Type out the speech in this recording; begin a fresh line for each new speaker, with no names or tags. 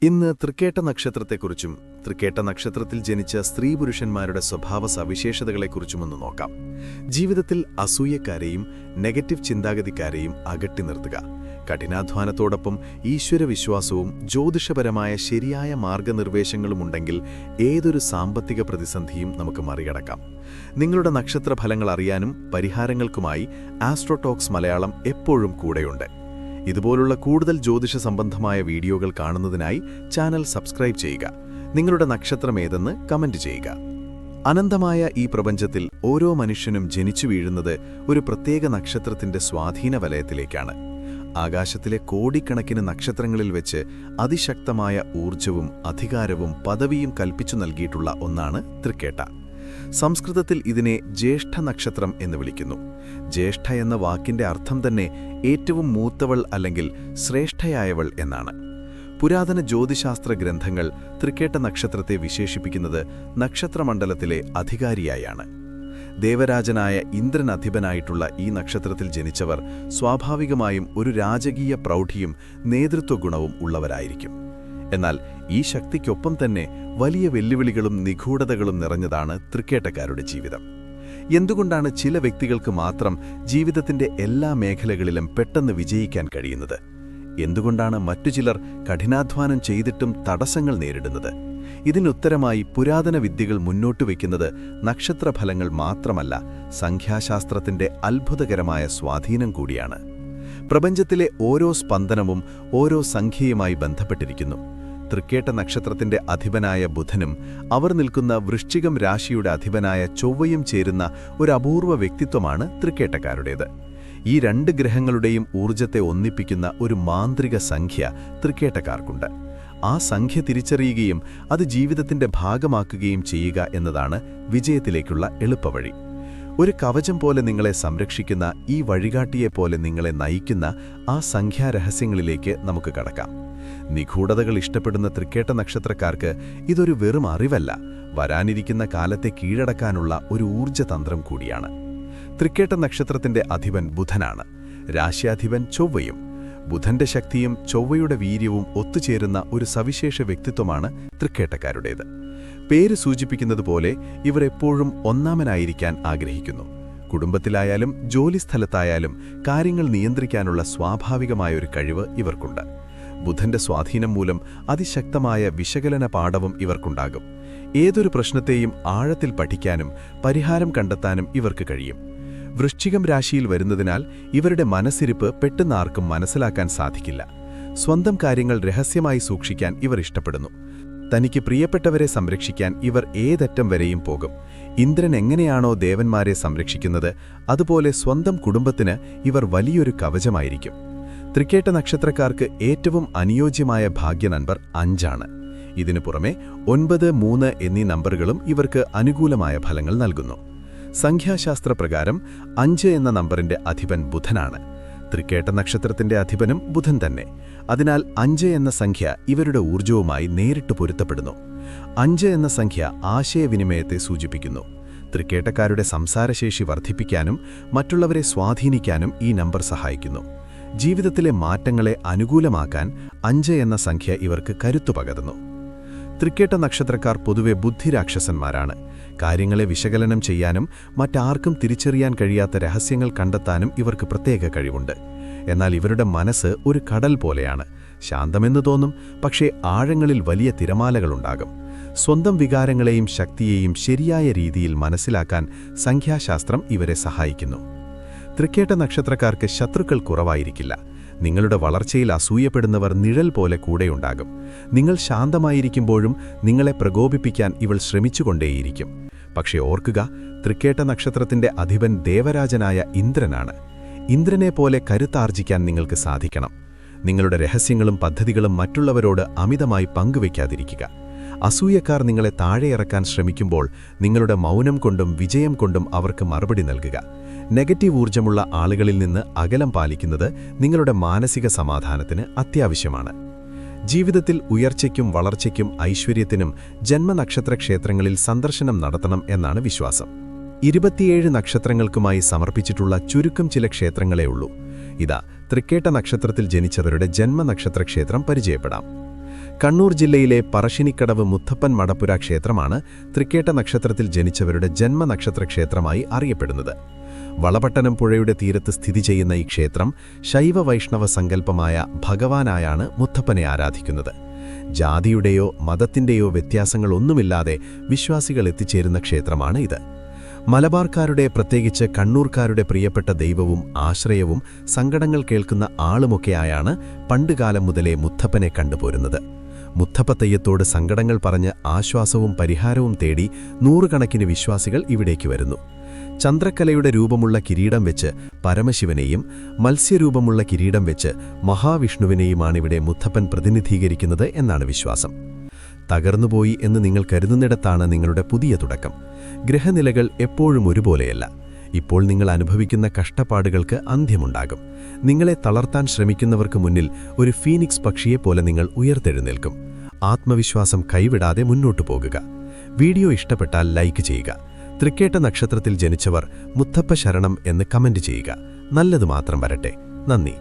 ഇന്ന് തൃക്കേട്ട നക്ഷത്രത്തെക്കുറിച്ചും തൃക്കേട്ട നക്ഷത്രത്തിൽ ജനിച്ച സ്ത്രീപുരുഷന്മാരുടെ സ്വഭാവ സവിശേഷതകളെക്കുറിച്ചുമൊന്ന് നോക്കാം. ജീവിതത്തിൽ അസൂയക്കാരെയും നെഗറ്റീവ് ചിന്താഗതിക്കാരെയും അകറ്റി നിർത്തുക. കഠിനാധ്വാനത്തോടൊപ്പം ഈശ്വരവിശ്വാസവും ജ്യോതിഷപരമായ ശരിയായ മാർഗനിർദ്ദേശങ്ങളുമുണ്ടെങ്കിൽ ഏതൊരു സാമ്പത്തിക പ്രതിസന്ധിയും നമുക്ക് മറികടക്കാം. നിങ്ങളുടെ നക്ഷത്രഫലങ്ങൾ അറിയാനും പരിഹാരങ്ങൾക്കുമായി ആസ്ട്രോടോക്സ് മലയാളം എപ്പോഴും കൂടെയുണ്ട്. ഇതുപോലുള്ള കൂടുതൽ ജ്യോതിഷ സംബന്ധമായ വീഡിയോകൾ കാണുന്നതിനായി ചാനൽ സബ്സ്ക്രൈബ് ചെയ്യുക. നിങ്ങളുടെ നക്ഷത്രം ഏതെന്ന് കമന്റ് ചെയ്യുക. അനന്തമായ ഈ പ്രപഞ്ചത്തിൽ ഓരോ മനുഷ്യനും ജനിച്ചു വീഴുന്നത് ഒരു പ്രത്യേക നക്ഷത്രത്തിന്റെ സ്വാധീന വലയത്തിലേക്കാണ്. ആകാശത്തിലെ കോടിക്കണക്കിന് നക്ഷത്രങ്ങളിൽ വെച്ച് അതിശക്തമായ ഊർജവും അധികാരവും പദവിയും കൽപ്പിച്ചു നൽകിയിട്ടുള്ള ഒന്നാണ് തൃക്കേട്ട. സംസ്കൃതത്തിൽ ഇതിനെ ജ്യേഷ്ഠ നക്ഷത്രം എന്ന് വിളിക്കുന്നു. ജ്യേഷ്ഠ എന്ന വാക്കിന്റെ അർത്ഥം തന്നെ ഏറ്റവും മൂത്തവൾ അല്ലെങ്കിൽ ശ്രേഷ്ഠയായവൾ എന്നാണ്. പുരാതന ജ്യോതിശാസ്ത്ര ഗ്രന്ഥങ്ങൾ തൃക്കേട്ട നക്ഷത്രത്തെ വിശേഷിപ്പിക്കുന്നത് നക്ഷത്രമണ്ഡലത്തിലെ അധികാരിയായാണ്. ദേവരാജനായ ഇന്ദ്രൻ അധിപനായിട്ടുള്ള ഈ നക്ഷത്രത്തിൽ ജനിച്ചവർ സ്വാഭാവികമായും ഒരു രാജകീയ പ്രൗഢിയും നേതൃത്വഗുണവും ഉള്ളവരായിരിക്കും. എന്നാൽ ഈ ശക്തിക്കൊപ്പം തന്നെ വലിയ വെല്ലുവിളികളും നിഗൂഢതകളും നിറഞ്ഞതാണ് തൃക്കേട്ടക്കാരുടെ ജീവിതം. എന്തുകൊണ്ടാണ് ചില വ്യക്തികൾക്ക് മാത്രം ജീവിതത്തിന്റെ എല്ലാ മേഖലകളിലും പെട്ടെന്ന് വിജയിക്കാൻ കഴിയുന്നത്? എന്തുകൊണ്ടാണ് മറ്റു ചിലർ കഠിനാധ്വാനം ചെയ്തിട്ടും തടസ്സങ്ങൾ നേരിടുന്നത്? ഇതിനുത്തരമായി പുരാതന വിദ്യകൾ മുന്നോട്ട് വയ്ക്കുന്നത് നക്ഷത്രഫലങ്ങൾ മാത്രമല്ല, സംഖ്യാശാസ്ത്രത്തിന്റെ അത്ഭുതകരമായ സ്വാധീനം കൂടിയാണ്. പ്രപഞ്ചത്തിലെ ഓരോ സ്പന്ദനവും ഓരോ സംഖ്യയുമായി ബന്ധപ്പെട്ടിരിക്കുന്നു. തൃക്കേട്ട നക്ഷത്രത്തിന്റെ അധിപനായ ബുധനും അവർ നിൽക്കുന്ന വൃശ്ചികം രാശിയുടെ അധിപനായ ചൊവ്വയും ചേരുന്ന ഒരു അപൂർവ വ്യക്തിത്വമാണ് തൃക്കേട്ടക്കാരുടേത്. ഈ രണ്ട് ഗ്രഹങ്ങളുടെയും ഊർജത്തെ ഒന്നിപ്പിക്കുന്ന ഒരു മാന്ത്രിക സംഖ്യ തൃക്കേട്ടക്കാർക്കുണ്ട്. ആ സംഖ്യ തിരിച്ചറിയുകയും അത് ജീവിതത്തിന്റെ ഭാഗമാക്കുകയും ചെയ്യുക എന്നതാണ് വിജയത്തിലേക്കുള്ള എളുപ്പവഴി. ഒരു കവചം പോലെ നിങ്ങളെ സംരക്ഷിക്കുന്ന ഈ വഴികാട്ടിയെപ്പോലെ നിങ്ങളെ നയിക്കുന്ന ആ സംഖ്യാരഹസ്യങ്ങളിലേക്ക് നമുക്ക് കടക്കാം. നിഗൂഢതകൾ ഇഷ്ടപ്പെടുന്ന തൃക്കേട്ട നക്ഷത്രക്കാർക്ക് ഇതൊരു വെറും അറിവല്ല, വരാനിരിക്കുന്ന കാലത്തെ കീഴടക്കാനുള്ള ഒരു ഊർജ്ജതന്ത്രം കൂടിയാണ്. തൃക്കേട്ട നക്ഷത്രത്തിന്റെ അധിപൻ ബുധനാണ്. രാശ്യാധിപൻ ചൊവ്വയും. ബുധന്റെ ശക്തിയും ചൊവ്വയുടെ വീര്യവും ഒത്തുചേരുന്ന ഒരു സവിശേഷ വ്യക്തിത്വമാണ് തൃക്കേട്ടക്കാരുടേത്. പേര് സൂചിപ്പിക്കുന്നതുപോലെ ഇവർ എപ്പോഴും ഒന്നാമനായിരിക്കാൻ ആഗ്രഹിക്കുന്നു. കുടുംബത്തിലായാലും ജോലിസ്ഥലത്തായാലും കാര്യങ്ങൾ നിയന്ത്രിക്കാനുള്ള സ്വാഭാവികമായൊരു കഴിവ് ഇവർക്കുണ്ട്. ബുധന്റെ സ്വാധീനം മൂലം അതിശക്തമായ വിശകലന പാഠവും ഇവർക്കുണ്ടാകും. ഏതൊരു പ്രശ്നത്തെയും ആഴത്തിൽ പഠിക്കാനും പരിഹാരം കണ്ടെത്താനും ഇവർക്ക് കഴിയും. വൃശ്ചികം രാശിയിൽ വരുന്നതിനാൽ ഇവരുടെ മനസ്സിരിപ്പ് പെട്ടെന്ന് ആർക്കും മനസ്സിലാക്കാൻ സാധിക്കില്ല. സ്വന്തം കാര്യങ്ങൾ രഹസ്യമായി സൂക്ഷിക്കാൻ ഇവർ ഇഷ്ടപ്പെടുന്നു. തനിക്ക് പ്രിയപ്പെട്ടവരെ സംരക്ഷിക്കാൻ ഇവർ ഏതറ്റം വരെയും പോകും. ഇന്ദ്രൻ എങ്ങനെയാണോ ദേവന്മാരെ സംരക്ഷിക്കുന്നത്, അതുപോലെ സ്വന്തം കുടുംബത്തിന് ഇവർ വലിയൊരു കവചമായിരിക്കും. തൃക്കേട്ട നക്ഷത്രക്കാർക്ക് ഏറ്റവും അനുയോജ്യമായ ഭാഗ്യ നമ്പർ 5 ആണ്. ഇതിനു പുറമെ 9, 3 എന്നീ നമ്പറുകളും ഇവർക്ക് അനുകൂലമായ ഫലങ്ങൾ നൽകുന്നു. സംഖ്യാശാസ്ത്രപ്രകാരം 5 എന്ന നമ്പറിന്റെ അധിപൻ ബുധനാണ്. തൃക്കേട്ട നക്ഷത്രത്തിന്റെ അധിപനും ബുധൻ തന്നെ. അതിനാൽ 5 എന്ന സംഖ്യ ഇവരുടെ ഊർജവുമായി നേരിട്ട് പൊരുത്തപ്പെടുന്നു. 5 എന്ന സംഖ്യ ആശയവിനിമയത്തെ സൂചിപ്പിക്കുന്നു. തൃക്കേട്ടക്കാരുടെ സംസാരശേഷി വർദ്ധിപ്പിക്കാനും മറ്റുള്ളവരെ സ്വാധീനിക്കാനും ഈ നമ്പർ സഹായിക്കുന്നു. ജീവിതത്തിലെ മാറ്റങ്ങളെ അനുകൂലമാക്കാൻ 5 എന്ന സംഖ്യ ഇവർക്ക് കരുത്തു പകരുന്നു. തൃക്കേട്ട നക്ഷത്രക്കാർ പൊതുവെ ബുദ്ധിരാക്ഷസന്മാരാണ്. കാര്യങ്ങളെ വിശകലനം ചെയ്യാനും മറ്റാർക്കും തിരിച്ചറിയാൻ കഴിയാത്ത രഹസ്യങ്ങൾ കണ്ടെത്താനും ഇവർക്ക് പ്രത്യേക കഴിവുണ്ട്. എന്നാൽ ഇവരുടെ മനസ്സ് ഒരു കടൽ പോലെയാണ്. ശാന്തമെന്ന് തോന്നും, പക്ഷേ ആഴങ്ങളിൽ വലിയ തിരമാലകളുണ്ടാകും. സ്വന്തം വികാരങ്ങളെയും ശക്തിയെയും ശരിയായ രീതിയിൽ മനസ്സിലാക്കാൻ സംഖ്യാശാസ്ത്രം ഇവരെ സഹായിക്കുന്നു. തൃക്കേട്ട നക്ഷത്രക്കാർക്ക് ശത്രുക്കൾ കുറവായിരിക്കില്ല. നിങ്ങളുടെ വളർച്ചയിൽ അസൂയപ്പെടുന്നവർ നിഴൽ പോലെ കൂടെയുണ്ടാകും. നിങ്ങൾ ശാന്തമായിരിക്കുമ്പോഴും നിങ്ങളെ പ്രകോപിപ്പിക്കാൻ ഇവൾ ശ്രമിച്ചുകൊണ്ടേയിരിക്കും. പക്ഷേ ഓർക്കുക, തൃക്കേട്ട നക്ഷത്രത്തിന്റെ അധിപൻ ദേവരാജനായ ഇന്ദ്രനാണ്. ഇന്ദ്രനെ പോലെ കരുത്താർജിക്കാൻ നിങ്ങൾക്ക് സാധിക്കണം. നിങ്ങളുടെ രഹസ്യങ്ങളും പദ്ധതികളും മറ്റുള്ളവരോട് അമിതമായി പങ്കുവയ്ക്കാതിരിക്കുക. അസൂയക്കാർ നിങ്ങളെ താഴെയിറക്കാൻ ശ്രമിക്കുമ്പോൾ നിങ്ങളുടെ മൗനം കൊണ്ടും വിജയം കൊണ്ടും അവർക്ക് മറുപടി നൽകുക. നെഗറ്റീവ് ഊർജ്ജമുള്ള ആളുകളിൽ നിന്ന് അകലം പാലിക്കുന്നത് നിങ്ങളുടെ മാനസിക സമാധാനത്തിന് അത്യാവശ്യമാണ്. ജീവിതത്തിൽ ഉയർച്ചയ്ക്കും വളർച്ചയ്ക്കും ഐശ്വര്യത്തിനും ജന്മനക്ഷത്ര ക്ഷേത്രങ്ങളിൽ സന്ദർശനം നടത്തണം എന്നാണ് വിശ്വാസം. 27 നക്ഷത്രങ്ങൾക്കുമായി സമർപ്പിച്ചിട്ടുള്ള ചുരുക്കം ചില ക്ഷേത്രങ്ങളേ ഉള്ളൂ. ഇതാ തൃക്കേട്ട നക്ഷത്രത്തിൽ ജനിച്ചവരുടെ ജന്മനക്ഷത്ര ക്ഷേത്രം പരിചയപ്പെടാം. കണ്ണൂർ ജില്ലയിലെ പറശ്ശിനിക്കടവ് മുത്തപ്പൻ മടപ്പുര ക്ഷേത്രമാണ് തൃക്കേട്ട നക്ഷത്രത്തിൽ ജനിച്ചവരുടെ ജന്മനക്ഷത്ര ക്ഷേത്രമായി അറിയപ്പെടുന്നത്. വളപട്ടണം പുഴയുടെ തീരത്ത് സ്ഥിതി ചെയ്യുന്ന ഈ ക്ഷേത്രം ശൈവ വൈഷ്ണവ സങ്കല്പമായ ഭഗവാനായാണ് മുത്തപ്പനെ ആരാധിക്കുന്നത്. ജാതിയുടെയോ മതത്തിന്റെയോ വ്യത്യാസങ്ങളൊന്നുമില്ലാതെ വിശ്വാസികൾ എത്തിച്ചേരുന്ന ക്ഷേത്രമാണ് ഇത്. മലബാർക്കാരുടെ, പ്രത്യേകിച്ച് കണ്ണൂർക്കാരുടെ പ്രിയപ്പെട്ട ദൈവവും ആശ്രയവും സങ്കടങ്ങൾ കേൾക്കുന്ന ആളുമൊക്കെയായാണ് പണ്ടുകാലം മുതലേ മുത്തപ്പനെ കണ്ടുപോരുന്നത്. മുത്തപ്പത്തയ്യത്തോട് സങ്കടങ്ങൾ പറഞ്ഞ് ആശ്വാസവും പരിഹാരവും തേടി നൂറുകണക്കിന് വിശ്വാസികൾ ഇവിടേക്ക് വരുന്നു. ചന്ദ്രക്കലയുടെ രൂപമുള്ള കിരീടം വെച്ച് പരമശിവനെയും മത്സ്യരൂപമുള്ള കിരീടം വെച്ച് മഹാവിഷ്ണുവിനെയുമാണിവിടെ മുത്തപ്പൻ പ്രതിനിധീകരിക്കുന്നത് എന്നാണ് വിശ്വാസം. തകർന്നുപോയി എന്ന് നിങ്ങൾ കരുതുന്നിടത്താണ് നിങ്ങളുടെ പുതിയ തുടക്കം. ഗ്രഹനിലകൾ എപ്പോഴും ഒരുപോലെയല്ല. ഇപ്പോൾ നിങ്ങൾ അനുഭവിക്കുന്ന കഷ്ടപ്പാടുകൾക്ക് അന്ത്യമുണ്ടാകും. നിങ്ങളെ തളർത്താൻ ശ്രമിക്കുന്നവർക്ക് മുന്നിൽ ഒരു ഫീനിക്സ് പക്ഷിയെപ്പോലെ നിങ്ങൾ ഉയർത്തെഴുന്നേൽക്കും. ആത്മവിശ്വാസം കൈവിടാതെ മുന്നോട്ടു പോകുക. വീഡിയോ ഇഷ്ടപ്പെട്ടാൽ ലൈക്ക് ചെയ്യുക. തൃക്കേട്ട നക്ഷത്രത്തിൽ ജനിച്ചവർ മുത്തപ്പ ശരണം എന്ന് കമന്റ് ചെയ്യുക. നല്ലത് മാത്രം വരട്ടെ. നന്ദി.